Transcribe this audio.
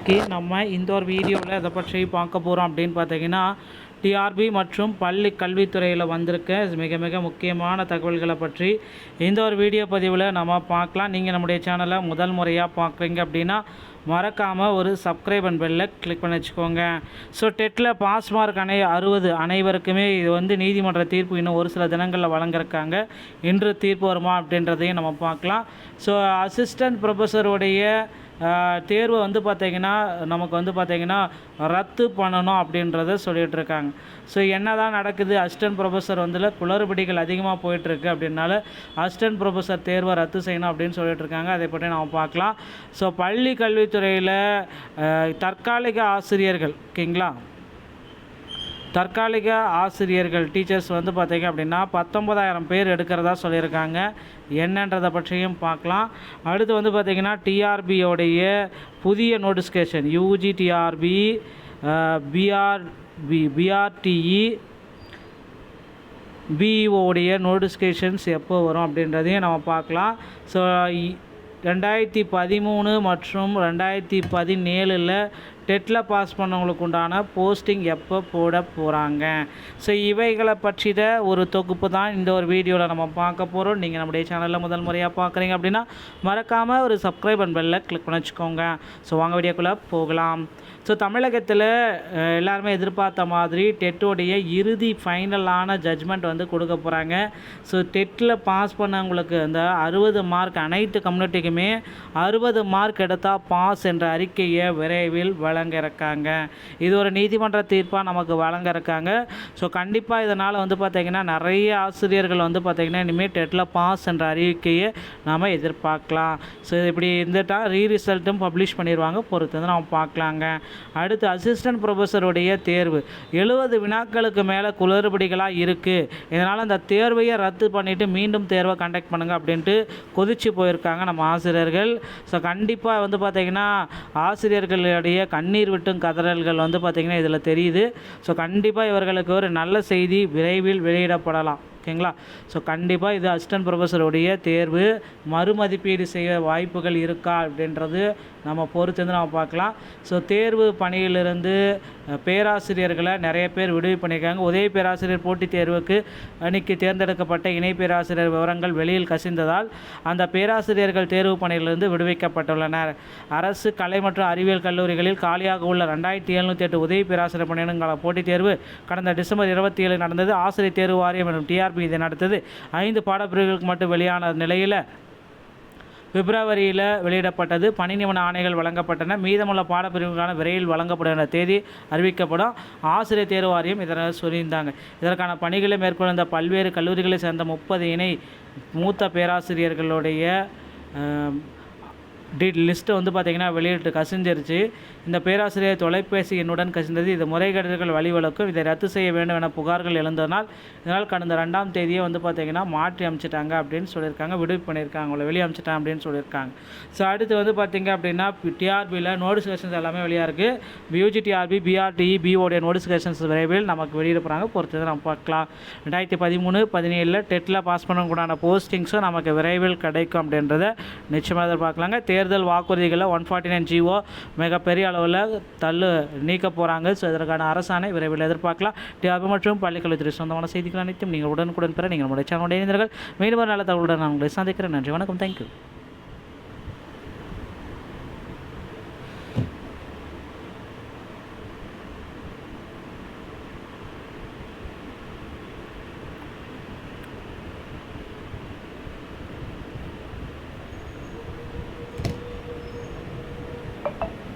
இன்றைக்கி நம்ம இந்த ஒரு வீடியோவில் எதை பற்றி பார்க்க போகிறோம் அப்படின்னு பார்த்தீங்கன்னா, டிஆர்பி மற்றும் பள்ளி கல்வித்துறையில் வந்திருக்க மிக மிக முக்கியமான தகவல்களை பற்றி இந்த ஒரு வீடியோ பதிவில் நம்ம பார்க்கலாம். நீங்கள் நம்முடைய சேனலை முதல் முறையாக பார்க்குறீங்க அப்படின்னா மறக்காமல் ஒரு சப்ஸ்கிரைப் அண்ட் பெல்லை கிளிக் பண்ணி வச்சுக்கோங்க. ஸோ டெட்டில் பாஸ் மார்க் 60 அனைவருக்குமே இது நீதிமன்ற தீர்ப்பு இன்னும் ஒரு சில தினங்களில் வழங்கியிருக்காங்க. இன்று தீர்ப்பு வருமா அப்படின்றதையும் நம்ம பார்க்கலாம். ஸோ அசிஸ்டன்ட் ப்ரொஃபஸருடைய தேர்வை பார்த்திங்கன்னா நமக்கு பார்த்திங்கன்னா ரத்து பண்ணணும் அப்படின்றத சொல்லிகிட்டு இருக்காங்க. ஸோ என்ன தான் நடக்குது, அசிஸ்டன்ட் ப்ரொஃபஸர் குளறுபடிகள் அதிகமாக போயிட்டுருக்கு அப்படின்னால அசிஸ்டன்ட் ப்ரொஃபஸர் தேர்வை ரத்து செய்யணும் அப்படின்னு சொல்லிட்டு இருக்காங்க. அதை பற்றி நம்ம பார்க்கலாம். ஸோ பள்ளி கல்வித்துறையில் தற்காலிக ஆசிரியர்கள் ஓகேங்களா, தற்காலிக ஆசிரியர்கள் டீச்சர்ஸ் பார்த்திங்க அப்படின்னா 19,000 பேர் எடுக்கிறதா சொல்லியிருக்காங்க. என்னன்றதை பற்றியும் பார்க்கலாம். அடுத்து பார்த்திங்கன்னா டிஆர்பியோடைய புதிய நோட்டிஃபிகேஷன் யூஜி டிஆர்பி பிஆர்டிஇ பிஇஓடைய நோட்டிஃபிகேஷன்ஸ் எப்போ வரும் அப்படின்றதையும் நம்ம பார்க்கலாம். ஸோ 2013 மற்றும் 2017 டெட்டில் பாஸ் பண்ணவங்களுக்கு உண்டான போஸ்டிங் எப்போ போட போகிறாங்க. ஸோ இவைகளை பற்றிய ஒரு தொகுப்பு தான் இந்த ஒரு வீடியோவில் நம்ம பார்க்க போகிறோம். நீங்கள் நம்முடைய சேனலில் முதல் முறையாக பார்க்குறீங்க அப்படின்னா மறக்காமல் ஒரு சப்ஸ்கிரைப் அண்ட் பெல்லை கிளிக் பண்ணி வச்சுக்கோங்க. ஸோ வாங்க வீடியோக்குள்ளே போகலாம். ஸோ தமிழகத்தில் எல்லாருமே எதிர்பார்த்த மாதிரி டெட்டோடைய இறுதி ஃபைனலான ஜட்ஜ்மெண்ட் கொடுக்க போகிறாங்க. ஸோ டெட்டில் பாஸ் பண்ணவங்களுக்கு அந்த 60 மார்க் அனைத்து கம்யூனிட்டிக்குமே 60 மார்க் எடுத்தால் பாஸ் என்ற அறிக்கையை விரைவில் வழங்க இருக்காங்க. இது ஒரு நீதிமன்ற தீர்ப்பாக நமக்கு வழங்க இருக்காங்க. ஸோ கண்டிப்பாக இதனால் பார்த்திங்கன்னா நிறைய ஆசிரியர்கள் பார்த்திங்கன்னா இனிமேல் டெட்டில் பாஸ் என்ற அறிவிக்கையை நாம் எதிர்பார்க்கலாம். ஸோ இப்படி இருந்துட்டால் ரிசல்ட்டும் பப்ளிஷ் பண்ணிடுவாங்க, பொறுத்து நம்ம பார்க்கலாங்க. அடுத்து அசிஸ்டன்ட் ப்ரொஃபஸருடைய தேர்வு 70 வினாக்களுக்கு மேலே குளறுபடிகளாக இருக்குது. இதனால் அந்த தேர்வையை ரத்து பண்ணிவிட்டு மீண்டும் தேர்வை கண்டக்ட் பண்ணுங்கள் அப்படின்ட்டு கொதிச்சு போயிருக்காங்க நம்ம ஆசிரியர்கள். ஸோ கண்டிப்பாக பார்த்திங்கன்னா ஆசிரியர்களுடைய கண்ணீர் விட்டும் கதறல்கள் பார்த்திங்கன்னா இதில் தெரியுது. ஸோ கண்டிப்பாக இவர்களுக்கு ஒரு நல்ல செய்தி விரைவில் வெளியிடப்படலாம். ஓகேங்களா. ஸோ கண்டிப்பாக இது அசிஸ்டன்ட் ப்ரொஃபஸருடைய தேர்வு மறுமதிப்பீடு செய்ய வாய்ப்புகள் இருக்கா அப்படின்றது நம்ம பொறுத்து நம்ம பார்க்கலாம். ஸோ தேர்வு பணியிலிருந்து பேராசிரியர்களை நிறைய பேர் விடுவி பண்ணியிருக்காங்க. உதவி பேராசிரியர் போட்டித் தேர்வுக்கு அன்றைக்கி தேர்ந்தெடுக்கப்பட்ட இணை பேராசிரியர் விவரங்கள் வெளியில் கசிந்ததால் அந்த பேராசிரியர்கள் தேர்வு பணியிலிருந்து விடுவிக்கப்பட்டுள்ளனர். அரசு கலை மற்றும் அறிவியல் கல்லூரிகளில் காலியாக உள்ள 2708 உதவி பேராசிரியர் பணியிடங்கள போட்டித் தேர்வு கடந்த டிசம்பர் 27 நடந்தது. ஆசிரியர் தேர்வு வாரியம் மற்றும் டிஆர்பி இதை நடத்தது. 5 பாடப்பிரிவுகளுக்கு மட்டும் வெளியான நிலையில் பிப்ரவரியில் வெளியிடப்பட்டது. பணி நியமன ஆணைகள் வழங்கப்பட்டன. மீதமுள்ள பாடப்பிரிவுக்கான விரைவில் வழங்கப்படும் தேதி அறிவிக்கப்படும். ஆசிரியர் தேர்வு வாரியம் இதனால் சொல்லியிருந்தாங்க. இதற்கான பணிகளை மேற்கொண்ட பல்வேறு கல்லூரிகளை சேர்ந்த 30 இணை மூத்த பேராசிரியர்களுடைய லிஸ்ட்டு பார்த்திங்கன்னா வெளியிட்டு கசிஞ்சிருச்சு. இந்த பேராசிரியர் தொலைபேசி எண்ணுடன் கசிந்தது. இது முறைகேடுகள் வழிவகுக்கும். இதை ரத்து செய்ய வேண்டும் என புகார்கள் எழுந்ததனால் இதனால் கடந்த 2ஆம் தேதியை பார்த்திங்கன்னா மாற்றி அமைச்சிட்டாங்க அப்படின்னு சொல்லியிருக்காங்க. விடுவி பண்ணியிருக்காங்க, அவங்கள வெளியே அமைச்சிட்டாங்க அப்படின்னு சொல்லியிருக்காங்க. ஸோ அடுத்து பார்த்திங்க அப்படின்னா டிஆர்பியில் நோட்டிஃபிகேஷன்ஸ் எல்லாமே வெளியாக இருக்குது. யூஜி டிஆர்பி பிஆர்டிஇ பிஓடைய நோட்டிஃபிகேஷன்ஸ் விரைவில் நமக்கு வெளியிட போகிறாங்க, பொறுத்தது நம்ம பார்க்கலாம். 2013-17 டெட்டில் பாஸ் பண்ணக்கூடான போஸ்டிங்ஸும் நமக்கு விரைவில் கிடைக்கும் அப்படின்றத நிச்சயமாக எதிர்பார்க்கலாங்க. தேர்தல் வாக்குறுதிகளை 149 GO மிகப்பெரிய அளவில் நீக்க போகிறாங்க. ஸோ இதற்கான அரசாணை விரைவில் எதிர்பார்க்கலாம். டிஆர்பி மற்றும் பள்ளிக்கல்வித்துறை சொந்தமான செய்திகள் அனைத்தும் நீங்கள் உடனுக்குடன் பெற நீங்கள் நம்முடைய சேனலுடைய இணைந்தீர்கள். மீண்டும் ஒரு நல்ல தகவலுடன் நான் உங்களை சந்திக்கிறேன். நன்றி, வணக்கம், தேங்க்யூ.